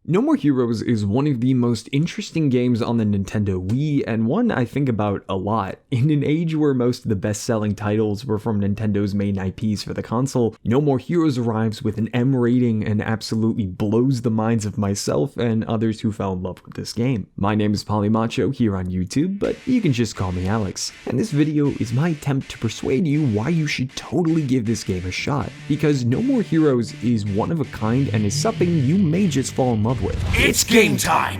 No More Heroes is one of the most interesting games on the Nintendo Wii, and one I think about a lot. In an age where most of the best-selling titles were from Nintendo's main IPs for the console, No More Heroes arrives with an M rating and absolutely blows the minds of myself and others who fell in love with this game. My name is Pollymacho here on YouTube, but you can just call me Alex, and this video is my attempt to persuade you why you should totally give this game a shot, because No More Heroes is one of a kind and is something you may just fall in love with. It's game time!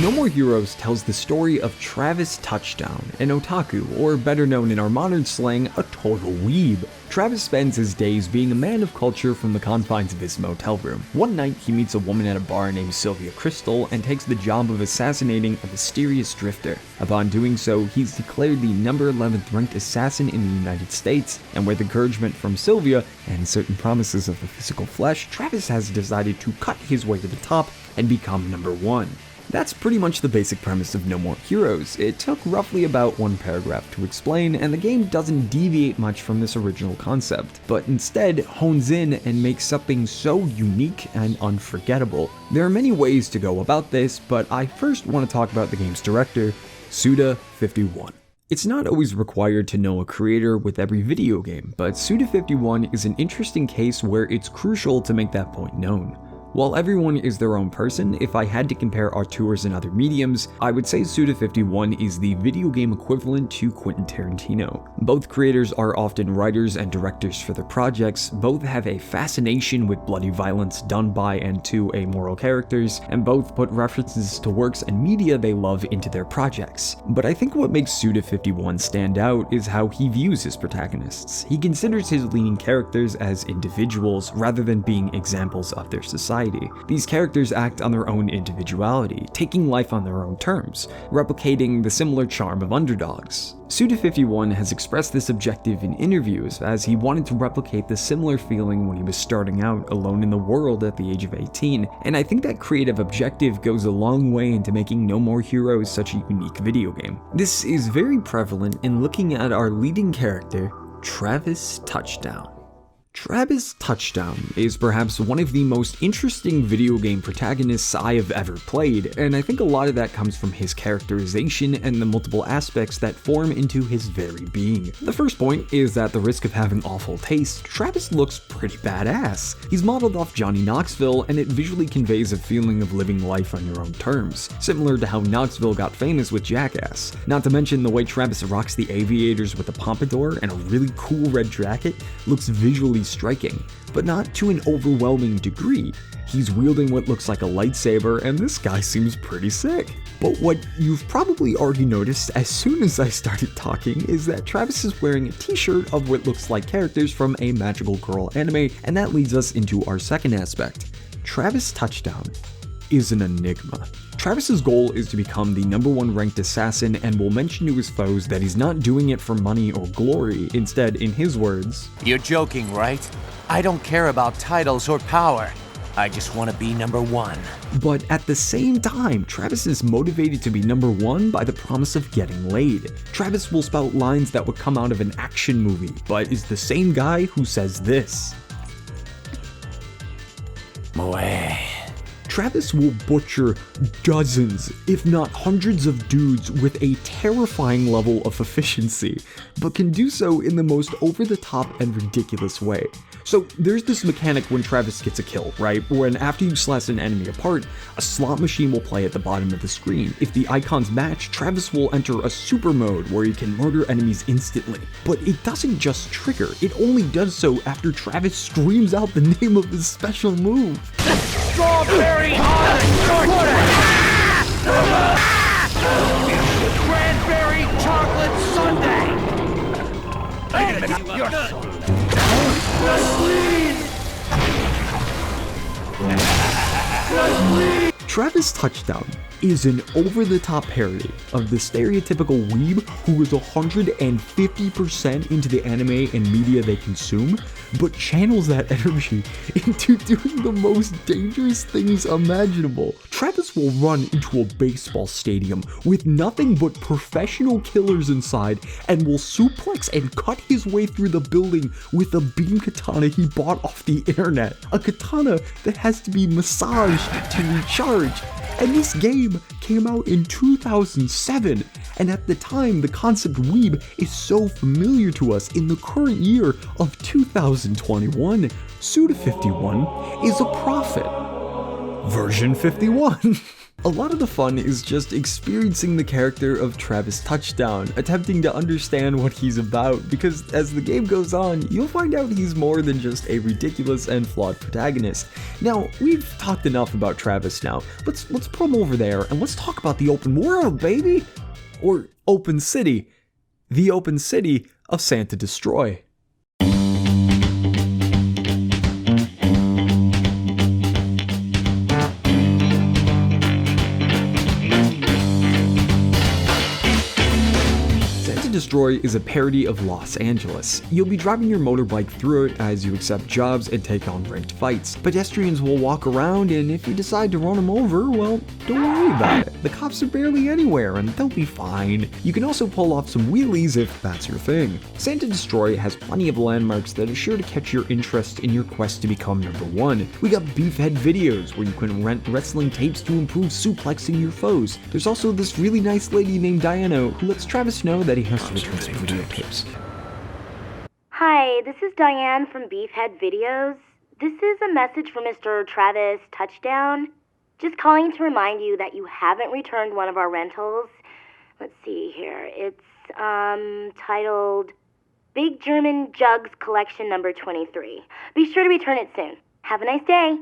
No More Heroes tells the story of Travis Touchdown, an otaku, or better known in our modern slang, a total weeb. Travis spends his days being a man of culture from the confines of his motel room. One night, he meets a woman at a bar named Sylvia Crystal and takes the job of assassinating a mysterious drifter. Upon doing so, he's declared the number 11th ranked assassin in the United States, and with encouragement from Sylvia and certain promises of the physical flesh, Travis has decided to cut his way to the top and become number 1. That's pretty much the basic premise of No More Heroes. It took roughly about one paragraph to explain, and the game doesn't deviate much from this original concept, but instead hones in and makes something so unique and unforgettable. There are many ways to go about this, but I first want to talk about the game's director, Suda51. It's not always required to know a creator with every video game, but Suda51 is an interesting case where it's crucial to make that point known. While everyone is their own person, if I had to compare auteurs in other mediums, I would say Suda51 is the video game equivalent to Quentin Tarantino. Both creators are often writers and directors for their projects, both have a fascination with bloody violence done by and to amoral characters, and both put references to works and media they love into their projects. But I think what makes Suda51 stand out is how he views his protagonists. He considers his leading characters as individuals rather than being examples of their society. These characters act on their own individuality, taking life on their own terms, replicating the similar charm of underdogs. Suda51 has expressed this objective in interviews, as he wanted to replicate the similar feeling when he was starting out alone in the world at the age of 18, and I think that creative objective goes a long way into making No More Heroes such a unique video game. This is very prevalent in looking at our leading character, Travis Touchdown. Travis Touchdown is perhaps one of the most interesting video game protagonists I have ever played, and I think a lot of that comes from his characterization and the multiple aspects that form into his very being. The first point is that at the risk of having awful taste, Travis looks pretty badass. He's modeled off Johnny Knoxville, and it visually conveys a feeling of living life on your own terms, similar to how Knoxville got famous with Jackass. Not to mention the way Travis rocks the aviators with a pompadour and a really cool red jacket looks visually striking, but not to an overwhelming degree. He's wielding what looks like a lightsaber, and this guy seems pretty sick. But what you've probably already noticed as soon as I started talking is that Travis is wearing a t-shirt of what looks like characters from a magical girl anime, and that leads us into our second aspect. Travis Touchdown is an enigma. Travis's goal is to become the number 1 ranked assassin, and will mention to his foes that he's not doing it for money or glory. Instead, in his words, You're joking, right? I don't care about titles or power. I just want to be number 1. But at the same time, Travis is motivated to be number 1 by the promise of getting laid. Travis will spout lines that would come out of an action movie, but is the same guy who says this. Moe. Travis will butcher dozens, if not hundreds of dudes with a terrifying level of efficiency, but can do so in the most over-the-top and ridiculous way. So there's this mechanic when Travis gets a kill, right? When after you slice an enemy apart, a slot machine will play at the bottom of the screen. If the icons match, Travis will enter a super mode where he can murder enemies instantly. But it doesn't just trigger, it only does so after Travis screams out the name of his special move. Strawberry on the shortcut! Cranberry chocolate sundae! You're Travis Touchdown is an over-the-top parody of the stereotypical weeb who is 150% into the anime and media they consume, but channels that energy into doing the most dangerous things imaginable. Travis will run into a baseball stadium with nothing but professional killers inside and will suplex and cut his way through the building with a beam katana he bought off the internet. A katana that has to be massaged to recharge. And this game came out in 2007, and at the time the concept weeb is so familiar to us in the current year of 2021. Suda 51 is a prophet. Version 51. A lot of the fun is just experiencing the character of Travis Touchdown, attempting to understand what he's about, because as the game goes on, you'll find out he's more than just a ridiculous and flawed protagonist. Now, we've talked enough about Travis now. Let's put him over there and let's talk about the open world, baby! Or open city. The open city of Santa Destroy. Destroy is a parody of Los Angeles. You'll be driving your motorbike through it as you accept jobs and take on ranked fights. Pedestrians will walk around, and if you decide to run them over, well, don't worry about it. The cops are barely anywhere and they'll be fine. You can also pull off some wheelies if that's your thing. Santa Destroy has plenty of landmarks that are sure to catch your interest in your quest to become number one. We got Beefhead videos where you can rent wrestling tapes to improve suplexing your foes. There's also this really nice lady named Diana who lets Travis know that he has to return some video tapes. Hi, this is Diane from Beefhead Videos. This is a message for Mr. Travis Touchdown. Just calling to remind you that you haven't returned one of our rentals. Let's see here. It's titled Big German Jugs Collection number 23. Be sure to return it soon. Have a nice day.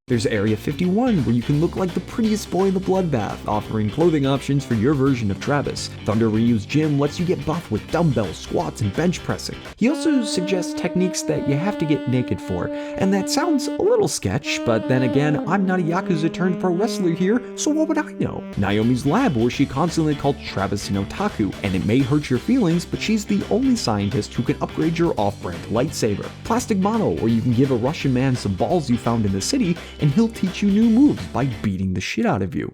There's Area 51, where you can look like the prettiest boy in the bloodbath, offering clothing options for your version of Travis. Thunder Ryu's gym lets you get buff with dumbbells, squats, and bench pressing. He also suggests techniques that you have to get naked for, and that sounds a little sketch, but then again, I'm not a Yakuza turned pro wrestler here, so what would I know? Naomi's lab, where she constantly calls Travis an otaku, and it may hurt your feelings, but she's the only scientist who can upgrade your off-brand lightsaber. Plastic Mono, where you can give a Russian man some balls you found in the city, and he'll teach you new moves by beating the shit out of you.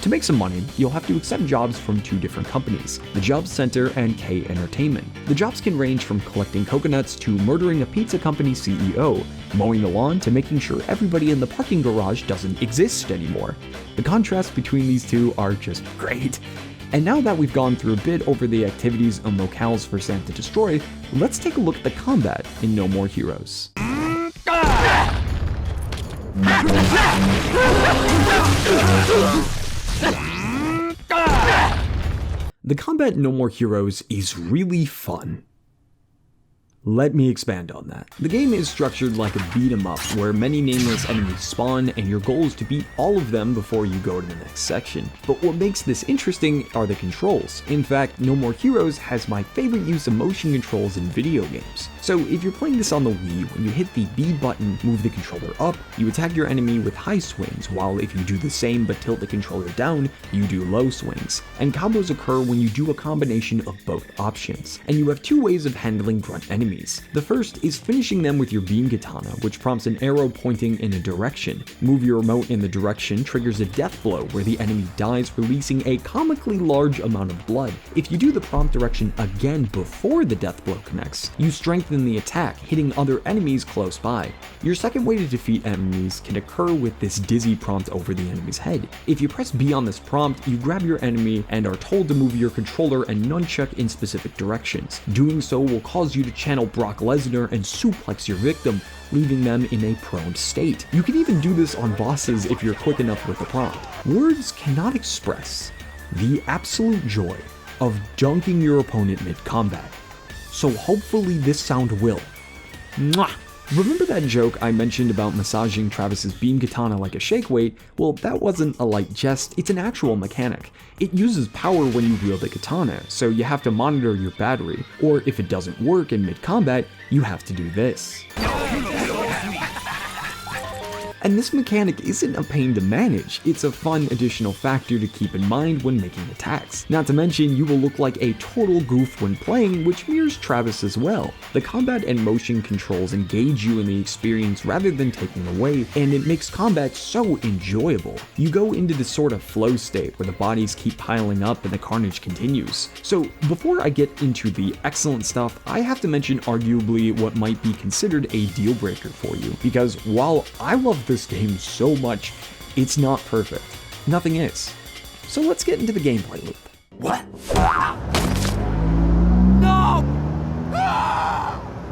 To make some money, you'll have to accept jobs from two different companies, the Jobs Center and K Entertainment. The jobs can range from collecting coconuts to murdering a pizza company CEO, mowing the lawn to making sure everybody in the parking garage doesn't exist anymore. The contrasts between these two are just great. And now that we've gone through a bit over the activities and locales for Santa Destroy, let's take a look at the combat in No More Heroes. The combat in No More Heroes is really fun. Let me expand on that. The game is structured like a beat 'em up, where many nameless enemies spawn and your goal is to beat all of them before you go to the next section. But what makes this interesting are the controls. In fact, No More Heroes has my favorite use of motion controls in video games. So if you're playing this on the Wii, when you hit the B button, move the controller up, you attack your enemy with high swings, while if you do the same but tilt the controller down, you do low swings. And combos occur when you do a combination of both options. And you have two ways of handling grunt enemies. The first is finishing them with your beam katana, which prompts an arrow pointing in a direction. Move your remote in the direction triggers a death blow where the enemy dies, releasing a comically large amount of blood. If you do the prompt direction again before the death blow connects, you strengthen the attack, hitting other enemies close by. Your second way to defeat enemies can occur with this dizzy prompt over the enemy's head. If you press B on this prompt, you grab your enemy and are told to move your controller and nunchuck in specific directions. Doing so will cause you to channel Brock Lesnar and suplex your victim, leaving them in a prone state. You can even do this on bosses if you're quick enough with the prompt. Words cannot express the absolute joy of dunking your opponent mid-combat. So hopefully this sound will. Mwah! Remember that joke I mentioned about massaging Travis's beam katana like a shake weight? Well, that wasn't a light jest, it's an actual mechanic. It uses power when you wield the katana, so you have to monitor your battery, or if it doesn't work in mid-combat, you have to do this. And this mechanic isn't a pain to manage, it's a fun additional factor to keep in mind when making attacks. Not to mention, you will look like a total goof when playing, which mirrors Travis as well. The combat and motion controls engage you in the experience rather than taking away, and it makes combat so enjoyable. You go into this sort of flow state where the bodies keep piling up and the carnage continues. So before I get into the excellent stuff, I have to mention arguably what might be considered a deal breaker for you, because while I love this game so much, it's not perfect. Nothing is. So let's get into the gameplay loop. What?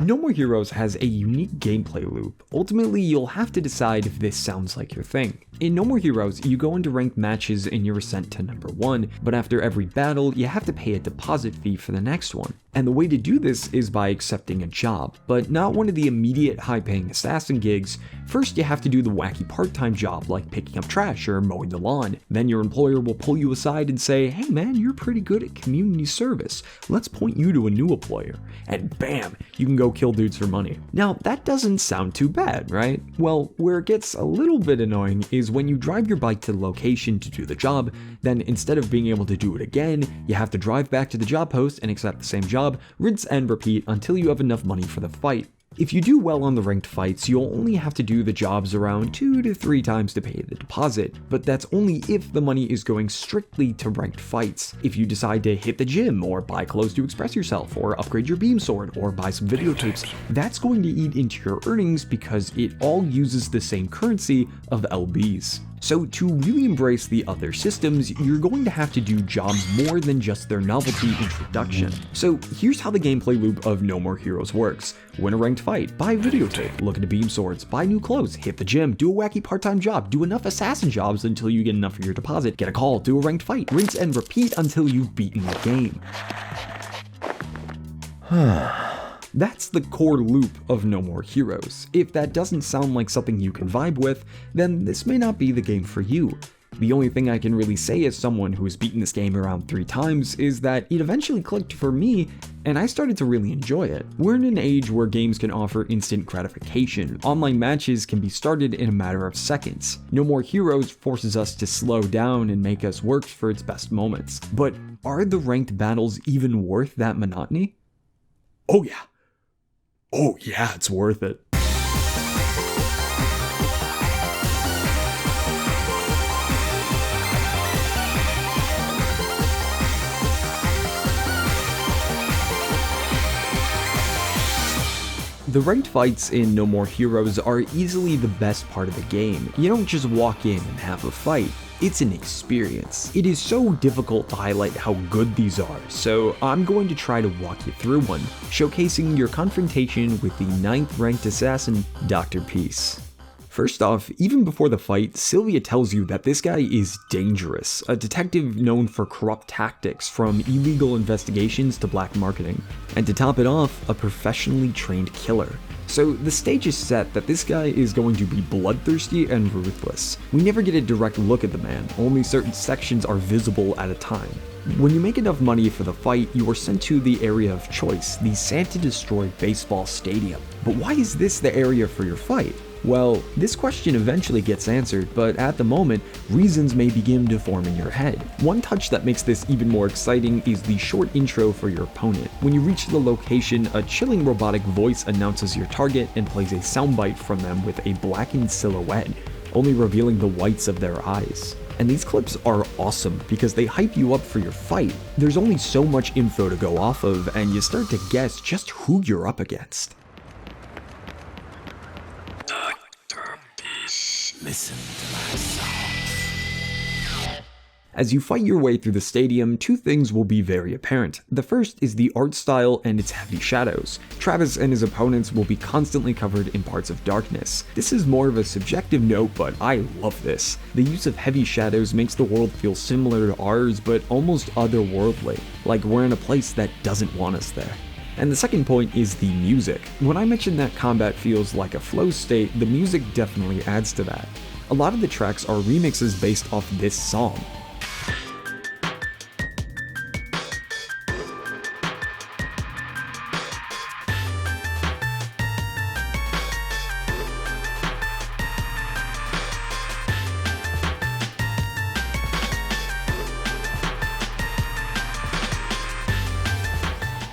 No More Heroes has a unique gameplay loop. Ultimately, you'll have to decide if this sounds like your thing. In No More Heroes, you go into ranked matches and you're sent to number 1, but after every battle, you have to pay a deposit fee for the next one. And the way to do this is by accepting a job, but not one of the immediate high-paying assassin gigs. First, you have to do the wacky part-time job like picking up trash or mowing the lawn. Then your employer will pull you aside and say, "Hey man, you're pretty good at community service. Let's point you to a new employer." And bam, you can go kill dudes for money. Now, that doesn't sound too bad, right? Well, where it gets a little bit annoying is when you drive your bike to the location to do the job, then instead of being able to do it again, you have to drive back to the job post and accept the same job, rinse and repeat until you have enough money for the fight. If you do well on the ranked fights, you'll only have to do the jobs around 2 to 3 times to pay the deposit, but that's only if the money is going strictly to ranked fights. If you decide to hit the gym, or buy clothes to express yourself, or upgrade your beam sword, or buy some videotapes, that's going to eat into your earnings because it all uses the same currency of LBs. So to really embrace the other systems, you're going to have to do jobs more than just their novelty introduction. So here's how the gameplay loop of No More Heroes works. Win a ranked fight, buy a videotape, look into beam swords, buy new clothes, hit the gym, do a wacky part-time job, do enough assassin jobs until you get enough for your deposit, get a call, do a ranked fight, rinse and repeat until you've beaten the game. That's the core loop of No More Heroes. If that doesn't sound like something you can vibe with, then this may not be the game for you. The only thing I can really say as someone who has beaten this game around 3 times is that it eventually clicked for me, and I started to really enjoy it. We're in an age where games can offer instant gratification. Online matches can be started in a matter of seconds. No More Heroes forces us to slow down and make us work for its best moments. But are the ranked battles even worth that monotony? Oh yeah, it's worth it. The ranked fights in No More Heroes are easily the best part of the game. You don't just walk in and have a fight. It's an experience. It is so difficult to highlight how good these are, so I'm going to try to walk you through one, showcasing your confrontation with the 9th ranked assassin, Dr. Peace. First off, even before the fight, Sylvia tells you that this guy is dangerous, a detective known for corrupt tactics from illegal investigations to black marketing, and to top it off, a professionally trained killer. So the stage is set that this guy is going to be bloodthirsty and ruthless. We never get a direct look at the man, only certain sections are visible at a time. When you make enough money for the fight, you are sent to the area of choice, the Santa Destroy Baseball Stadium. But why is this the area for your fight? Well, this question eventually gets answered, but at the moment, reasons may begin to form in your head. One touch that makes this even more exciting is the short intro for your opponent. When you reach the location, a chilling robotic voice announces your target and plays a soundbite from them with a blackened silhouette, only revealing the whites of their eyes. And these clips are awesome because they hype you up for your fight. There's only so much info to go off of, and you start to guess just who you're up against. Listen to my song. As you fight your way through the stadium, 2 things will be very apparent. The first is the art style and its heavy shadows. Travis and his opponents will be constantly covered in parts of darkness. This is more of a subjective note, but I love this. The use of heavy shadows makes the world feel similar to ours, but almost otherworldly, like we're in a place that doesn't want us there. And the second point is the music. When I mentioned that combat feels like a flow state, the music definitely adds to that. A lot of the tracks are remixes based off this song.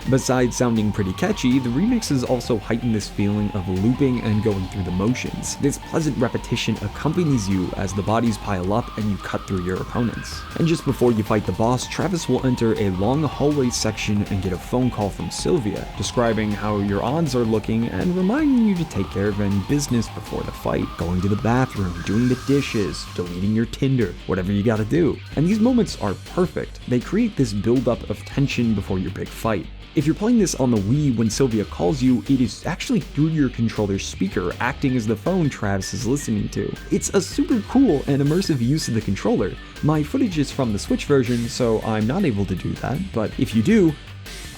Besides sounding pretty catchy, the remixes also heighten this feeling of looping and going through the motions. This pleasant repetition accompanies you as the bodies pile up and you cut through your opponents. And just before you fight the boss, Travis will enter a long hallway section and get a phone call from Sylvia, describing how your odds are looking and reminding you to take care of any business before the fight, going to the bathroom, doing the dishes, deleting your Tinder, whatever you gotta do. And these moments are perfect. They create this buildup of tension before your big fight. If you're playing this on the Wii when Sylvia calls you, it is actually through your controller's speaker, acting as the phone Travis is listening to. It's a super cool and immersive use of the controller. My footage is from the Switch version, so I'm not able to do that, but if you do,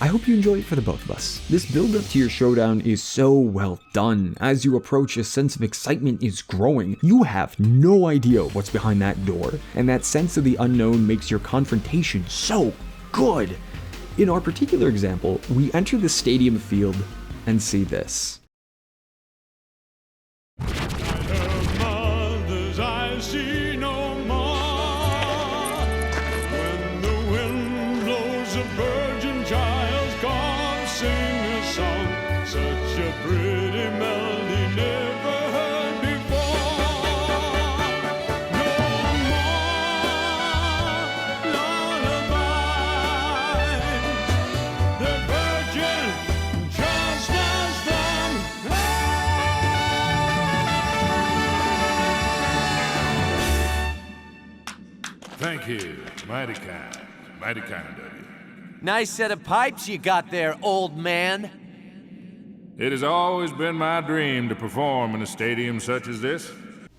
I hope you enjoy it for the both of us. This build-up to your showdown is so well done. As you approach, a sense of excitement is growing. You have no idea what's behind that door, and that sense of the unknown makes your confrontation so good. In our particular example, we enter the stadium field and see this. Thank you. Mighty kind of you. Nice set of pipes you got there, old man. It has always been my dream to perform in a stadium such as this.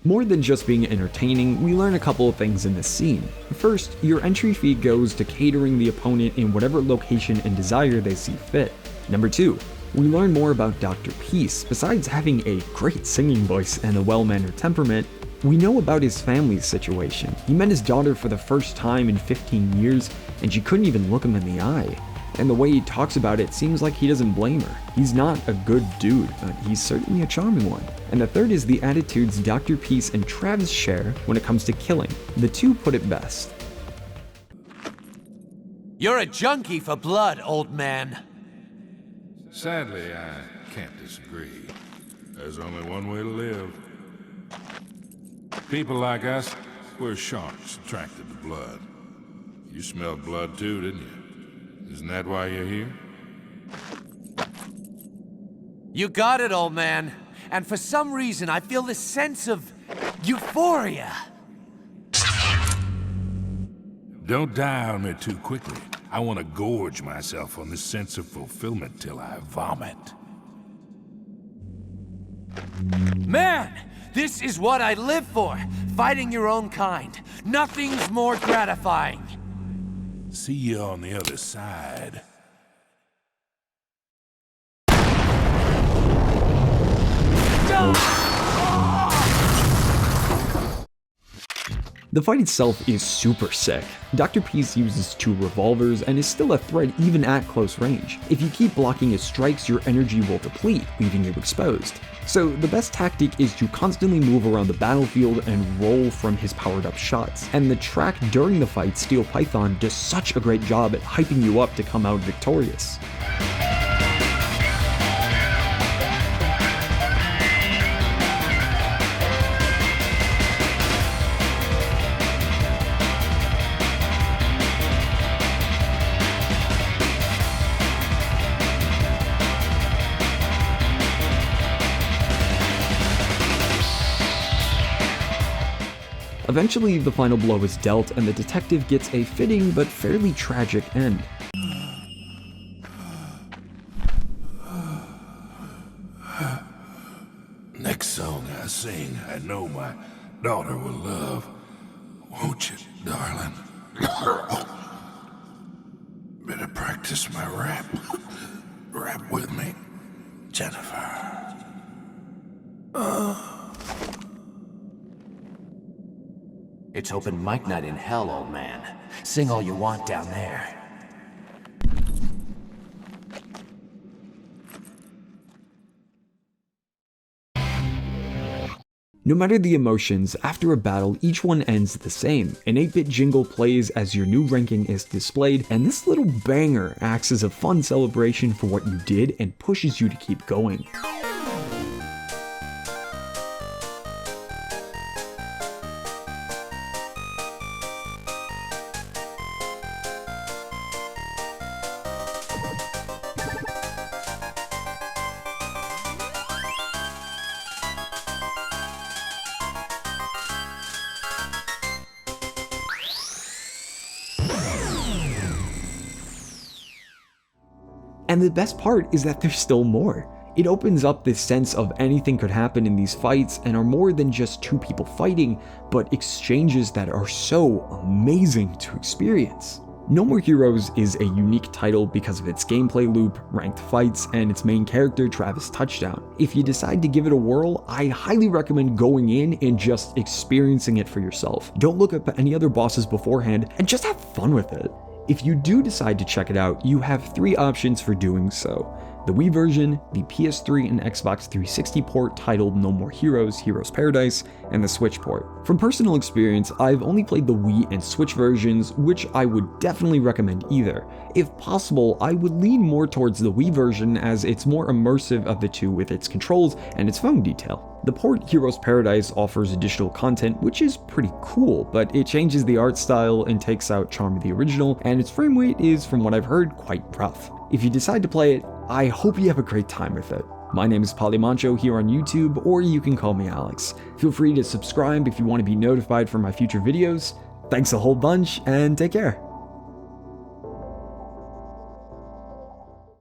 More than just being entertaining, we learn a couple of things in this scene. First, your entry fee goes to catering the opponent in whatever location and desire they see fit. Number 2, we learn more about Dr. Peace. Besides having a great singing voice and a well-mannered temperament, we know about his family's situation. He met his daughter for the first time in 15 years, and she couldn't even look him in the eye. And the way he talks about it seems like he doesn't blame her. He's not a good dude, but he's certainly a charming one. And the third is the attitudes Dr. Peace and Travis share when it comes to killing. The two put it best. You're a junkie for blood, old man. Sadly, I can't disagree. There's only one way to live. People like us, we're sharks attracted to blood. You smelled blood too, didn't you? Isn't that why you're here? You got it, old man. And for some reason, I feel this sense of euphoria. Don't die on me too quickly. I want to gorge myself on this sense of fulfillment till I vomit. Man, this is what I live for. Fighting your own kind. Nothing's more gratifying. See you on the other side. The fight itself is super sick. Dr. Peace uses 2 revolvers and is still a threat even at close range. If you keep blocking his strikes, your energy will deplete, leaving you exposed. So the best tactic is to constantly move around the battlefield and roll from his powered up shots. And the track during the fight, Steel Python, does such a great job at hyping you up to come out victorious. Eventually, the final blow is dealt and the detective gets a fitting but fairly tragic end. Next song I sing, I know my daughter will love. Won't you, darling? Better practice my rap. Rap with me, Jennifer. It's open mic night in hell, old man. Sing all you want down there. No matter the emotions, after a battle, each one ends the same. An 8-bit jingle plays as your new ranking is displayed, and this little banger acts as a fun celebration for what you did and pushes you to keep going. And the best part is that there's still more. It opens up this sense of anything could happen in these fights and are more than just two people fighting, but exchanges that are so amazing to experience. No More Heroes is a unique title because of its gameplay loop, ranked fights, and its main character, Travis Touchdown. If you decide to give it a whirl, I highly recommend going in and just experiencing it for yourself. Don't look up any other bosses beforehand and just have fun with it. If you do decide to check it out, you have 3 options for doing so. The Wii version, the PS3 and Xbox 360 port titled No More Heroes, Heroes Paradise, and the Switch port. From personal experience, I've only played the Wii and Switch versions, which I would definitely recommend either. If possible, I would lean more towards the Wii version as it's more immersive of the two with its controls and its phone detail. The port Heroes Paradise offers additional content, which is pretty cool, but it changes the art style and takes out charm of the original, and its frame rate is, from what I've heard, quite rough. If you decide to play it, I hope you have a great time with it. My name is Pollymacho here on YouTube, or you can call me Alex. Feel free to subscribe if you want to be notified for my future videos. Thanks a whole bunch, and take care.